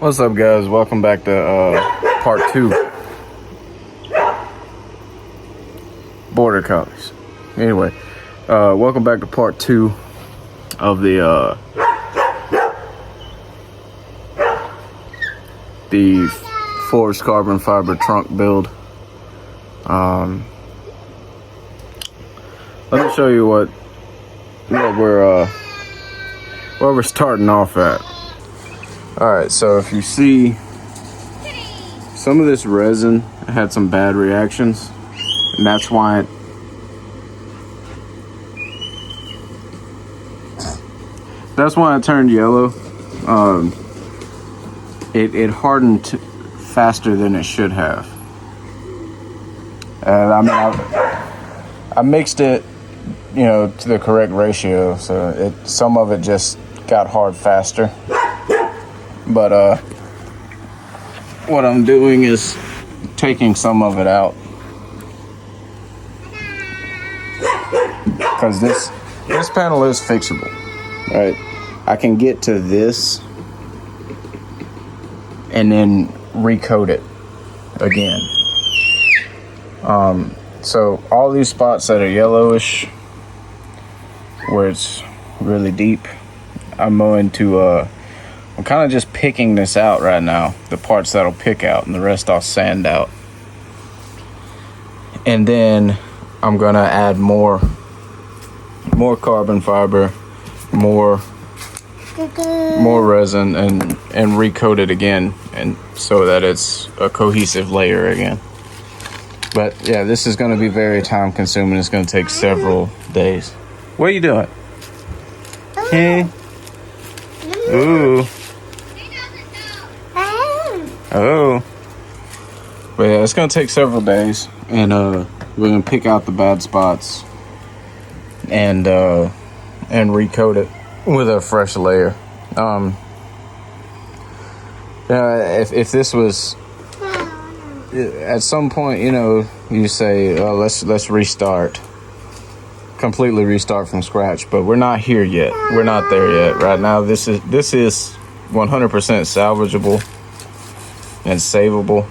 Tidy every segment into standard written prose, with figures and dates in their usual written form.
What's up, guys? Welcome back to part 2. Border Collies. Anyway, welcome back to part 2 of the forged carbon fiber trunk build. Let me show you what we're starting off at. Alright, so if you see, some of this resin had some bad reactions, and that's why it turned yellow. It hardened faster than it should have. And I mean, I mixed it, to the correct ratio, so some of it just got hard faster. But what I'm doing is taking some of it out, because this panel is fixable, right? I can get to this and then recoat it again. So all these spots that are yellowish, where it's really deep, I'm kind of just picking this out right now, the parts that'll pick out, and the rest I'll sand out. And then I'm gonna add more carbon fiber, more resin, and recoat it again, and so that it's a cohesive layer again. But yeah, this is gonna be very time consuming. It's gonna take several days. What are you doing? Hey. Ooh. Oh. But yeah, it's gonna take several days, and we're gonna pick out the bad spots and recoat it with a fresh layer. If this was at some point, you say, oh, let's restart, completely restart from scratch, but we're not here yet. We're not there yet. Right now, this is 100% salvageable and savable.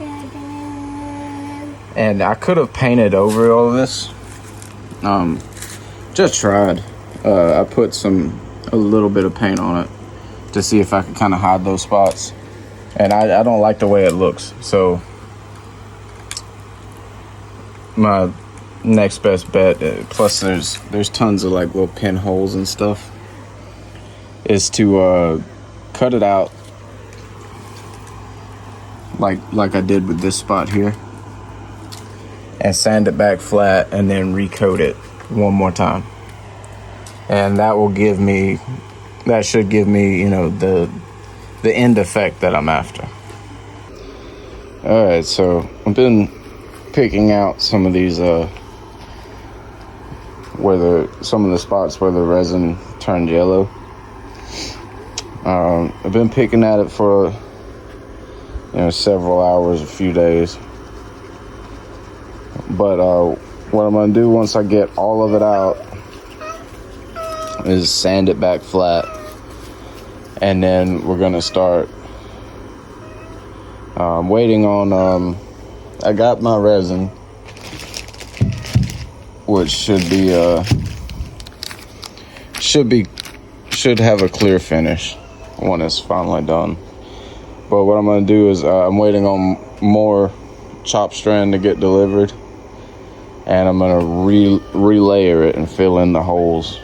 And I could have painted over all of this. Just tried. I put a little bit of paint on it to see if I could kind of hide those spots. And I don't like the way it looks. So my next best bet, plus there's tons of like little pinholes and stuff, is to cut it out like I did with this spot here, and sand it back flat, and then recoat it one more time. And that should give me the end effect that I'm after. All right, so I've been picking out some of these some of the spots where the resin turned yellow. I've been picking at it for several hours, a few days. But what I'm gonna do once I get all of it out is sand it back flat, and then we're gonna start waiting on I got my resin, which should have a clear finish when it's finally done. But what I'm gonna do is I'm waiting on more chop strand to get delivered, and I'm gonna relayer it and fill in the holes.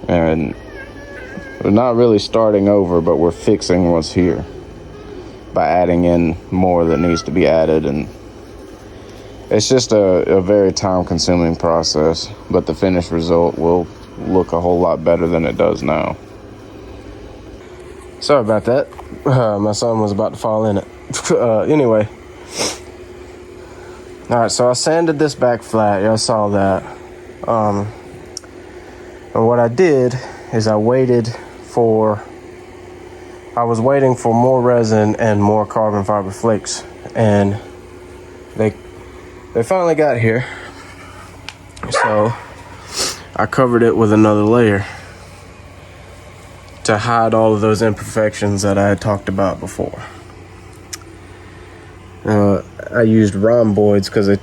And we're not really starting over, but we're fixing what's here by adding in more that needs to be added. And it's just a very time-consuming process, but the finished result will look a whole lot better than it does now. Sorry about that. My son was about to fall in it. Anyway. Alright, so I sanded this back flat. Y'all saw that. And what I did is I was waiting for more resin and more carbon fiber flakes. And they finally got here. So I covered it with another layer to hide all of those imperfections that I had talked about before. I used rhomboids because they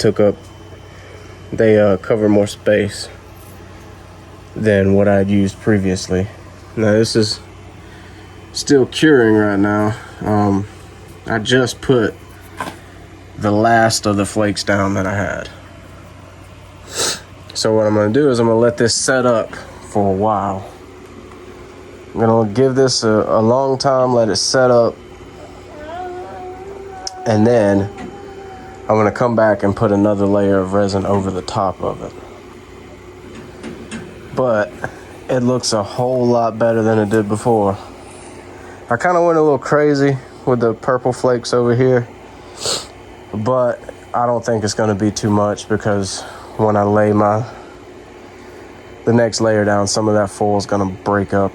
cover more space than what I'd used previously. Now this is still curing right now. I just put the last of the flakes down that I had. So what I'm going to do is I'm going to let this set up for a while. I'm going to give this a long time, let it set up, and then I'm going to come back and put another layer of resin over the top of it. But it looks a whole lot better than it did before. I kind of went a little crazy with the purple flakes over here, but I don't think it's going to be too much, because when I lay the next layer down, some of that foil is going to break up.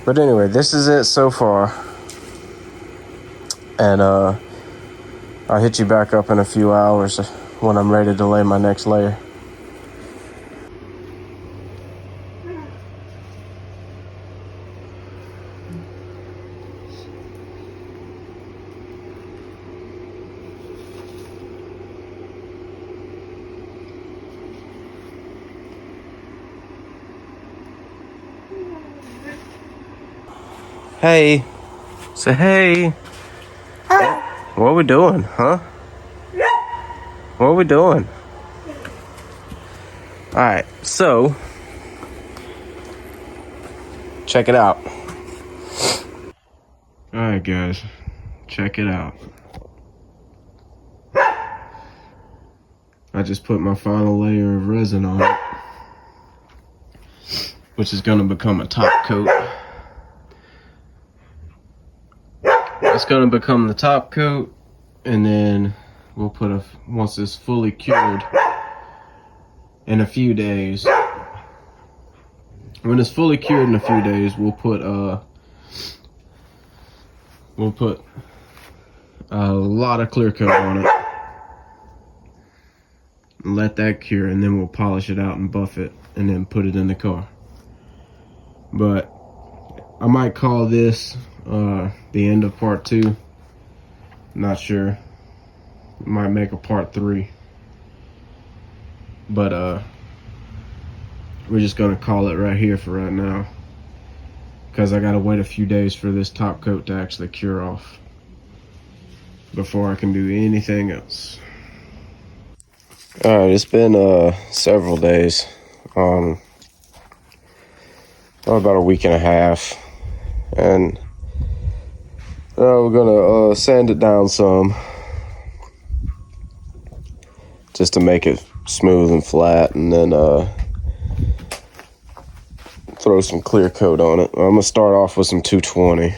But anyway, this is it so far, and I'll hit you back up in a few hours when I'm ready to lay my next layer. Hey, say hey. What are we doing, huh? What are we doing? All right, so check it out. All right, guys, check it out. I just put my final layer of resin on it, which is gonna become a top coat. It's gonna become the top coat, and then we'll put once it's fully cured in a few days. When it's fully cured in a few days, we'll put a lot of clear coat on it. Let that cure, and then we'll polish it out and buff it, and then put it in the car. But I might call this the end of part 2. Not sure. Might make a part 3. But we're just gonna call it right here for right now, because I gotta wait a few days for this top coat to actually cure off before I can do anything else. Alright, it's been several days. About a week and a half, and we're gonna sand it down some, just to make it smooth and flat, and then throw some clear coat on it. I'm gonna start off with some 220.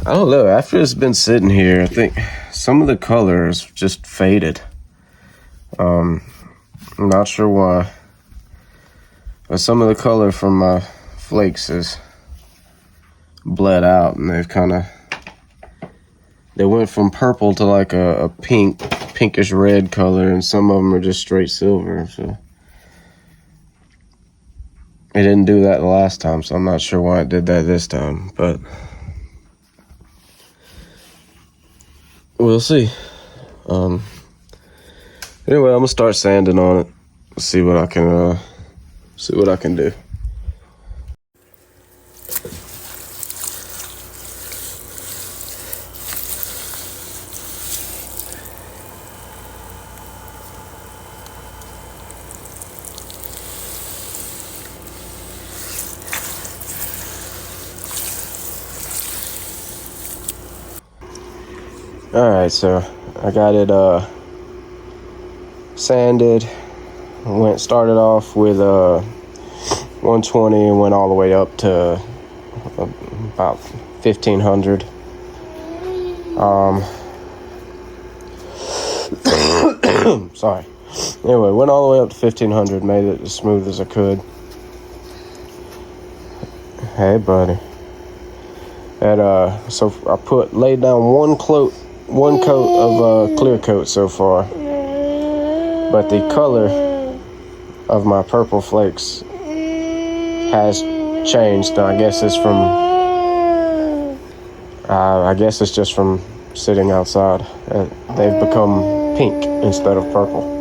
I don't know, after it's been sitting here, I think some of the color is just faded. I'm not sure why, but some of the color from my flakes is bled out, and they went from purple to like a pinkish red color, and some of them are just straight silver. So it didn't do that the last time, so I'm not sure why it did that this time, but we'll see. Anyway, I'm gonna start sanding on it. See what I can do. Alright, so I got it sanded. Started off with 120 and went all the way up to about 1500. Sorry. Anyway, went all the way up to 1500, made it as smooth as I could. Hey, buddy. And so I laid down one coat of clear coat so far, but the color of my purple flakes has changed. I guess it's from, I guess it's just from sitting outside. They've become pink instead of purple.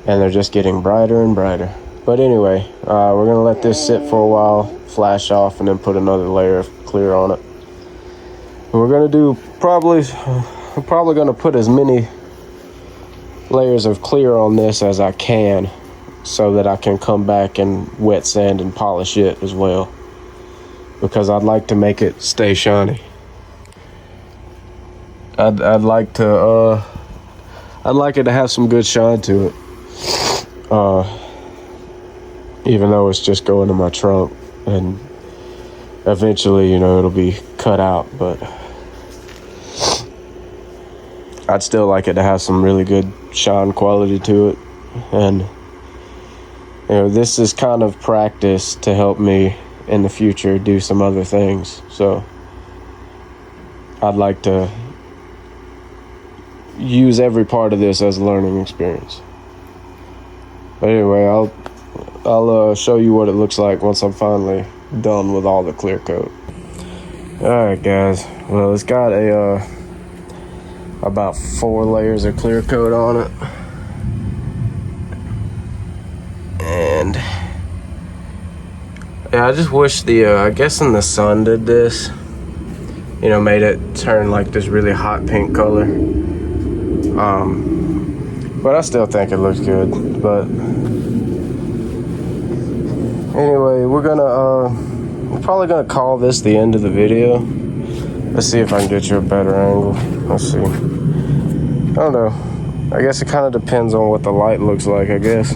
And they're just getting brighter and brighter. But anyway, we're gonna let this sit for a while, flash off, and then put another layer of clear on it. And we're gonna do I'm probably gonna put as many layers of clear on this as I can, so that I can come back and wet sand and polish it as well, because I'd like to make it stay shiny. I'd like it to have some good shine to it. Even though it's just going in my trunk, and eventually, it'll be cut out, but I'd still like it to have some really good shine quality to it. And this is kind of practice to help me in the future do some other things. So I'd like to use every part of this as a learning experience. But anyway, I'll show you what it looks like once I'm finally done with all the clear coat. Alright guys, well, it's got about 4 layers of clear coat on it. And yeah, I just wish I guess in the sun did this, made it turn like this really hot pink color. But I still think it looks good. But anyway, we're probably gonna call this the end of the video. Let's see if I can get you a better angle. Let's see. I don't know. I guess it kind of depends on what the light looks like, I guess.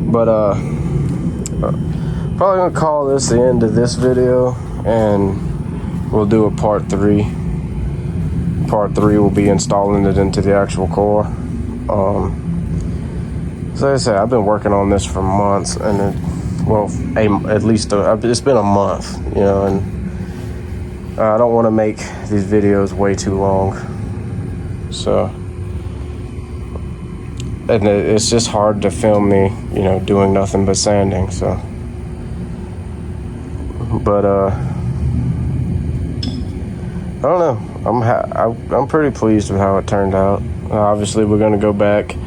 But probably gonna call this the end of this video, and we'll do a part 3. Part 3 will be installing it into the actual core. So like I said, I've been working on this for months, and at least it's been a month, and I don't want to make these videos way too long. So, and it's just hard to film me, doing nothing but sanding. So, but I don't know. I'm pretty pleased with how it turned out. Obviously, we're gonna go back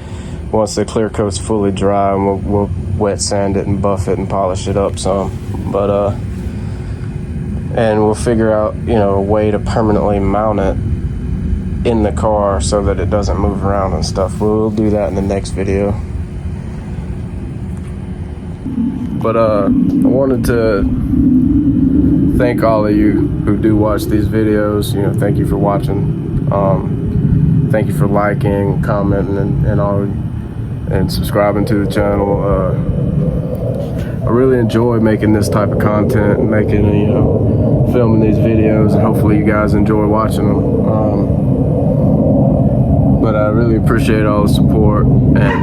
once the clear coat's fully dry, and we'll wet sand it and buff it and polish it up some. But and we'll figure out a way to permanently mount it in the car so that it doesn't move around and stuff. We'll do that in the next video. But I wanted to thank all of you who do watch these videos. Thank you for watching. Thank you for liking, commenting, and subscribing to the channel. I really enjoy making this type of content, and filming these videos, and hopefully you guys enjoy watching them. But I really appreciate all the support, and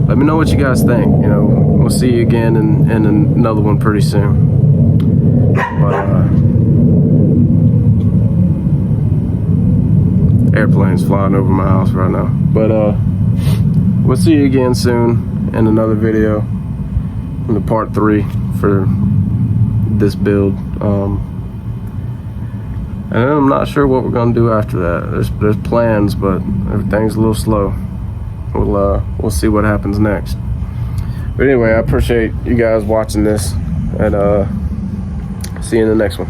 let me know what you guys think. We'll see you again in another one pretty soon. But airplanes flying over my house right now. But we'll see you again soon in another video, in the part 3 for this build. And I'm not sure what we're gonna do after that. There's plans, but everything's a little slow. We'll see what happens next. But anyway, I appreciate you guys watching this, and see you in the next one.